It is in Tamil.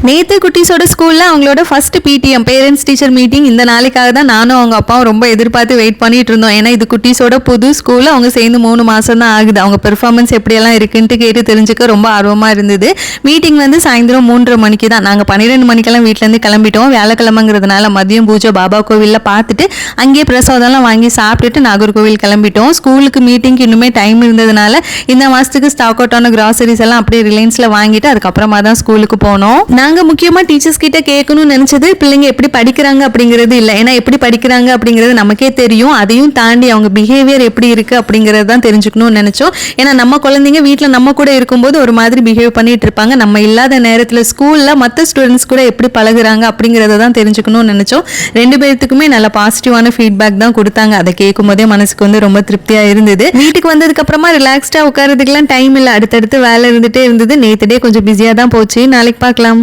நேத்து குட்டீஸோட ஸ்கூல்ல அவங்களோட ஃபர்ஸ்ட் பிடிஎம் பேரண்ட்ஸ் டீச்சர் மீட்டிங் இந்த நாளைக்காக தான் நானும் அவங்க அப்பாவும் ரொம்ப எதிர்பார்த்து வெயிட் பண்ணிட்டு இருந்தோம். ஏன்னா இது குட்டீஸோட புது ஸ்கூல், அவங்க சேர்ந்து 3 மாசம் தான் ஆகுது. அவங்க பெர்ஃபார்மன்ஸ் எப்படியெல்லாம் இருக்குன்ட்டு கேட்டு தெரிஞ்சுக்க ரொம்ப ஆர்வமா இருந்தது. மீட்டிங் வந்து சாயந்தரம் 3:30 மணிக்கு தான். நாங்கள் 12 மணிக்கெல்லாம் வீட்டிலேருந்து கிளம்பிட்டோம். வியாழக்கிழமைங்கிறதுனால மதியம் பூஜை பாபா கோவிலில் பார்த்துட்டு அங்கேயே பிரசாதம்லாம் வாங்கி சாப்பிட்டுட்டு நாகர்கோவில் கிளம்பிட்டோம். ஸ்கூலுக்கு மீட்டிங்க்கு இன்னுமே டைம் இருந்ததுனால இந்த மாதத்துக்கு ஸ்டாக் அவுட் ஆன கிராசரிஸ் எல்லாம் அப்படியே ரிலையன்ஸில் வாங்கிட்டு அதுக்கப்புறமா தான் ஸ்கூலுக்கு போனோம். நாங்கள் முக்கியமாக டீச்சர்ஸ் கிட்ட கேட்கணும்னு நினச்சது பிள்ளைங்க எப்படி படிக்கிறாங்க அப்படிங்கிறது இல்லை. ஏன்னா எப்படி படிக்கிறாங்க அப்படிங்கிறது நமக்கே தெரியும். அதையும் தாண்டி அவங்க பிஹேவியர் எப்படி இருக்குது அப்படிங்கிறது தான் தெரிஞ்சுக்கணும்னு நினச்சோம். ஏன்னா நம்ம குழந்தைங்க வீட்டில் நம்ம கூட இருக்கும்போது ஒரு மாதிரி பிஹேவ் பண்ணிட்டு இருப்பாங்க. நம்ம இல்லாத நேரத்தில் ஸ்கூலில் மற்ற ஸ்டூடெண்ட்ஸ் கூட எப்படி பழகுறாங்க அப்படிங்கிறத தான் தெரிஞ்சுக்கணும்னு நினச்சோம். 2 பேர்த்துக்குமே நல்ல பாசிட்டிவான ஃபீட்பேக் தான் கொடுத்தாங்க. அதை கேட்கும் போதே மனசுக்கு வந்து ரொம்ப திருப்தியாக இருந்தது. வீட்டுக்கு வந்ததுக்கு அப்புறமா ரிலாக்ஸ்டாக உட்காரதுக்கெல்லாம் டைம் இல்லை. அடுத்தடுத்து வேலை இருந்துகிட்டே இருந்தது. நேற்று டே கொஞ்சம் பிஸியாக தான் போச்சு. நாளைக்கு பார்க்கலாம்.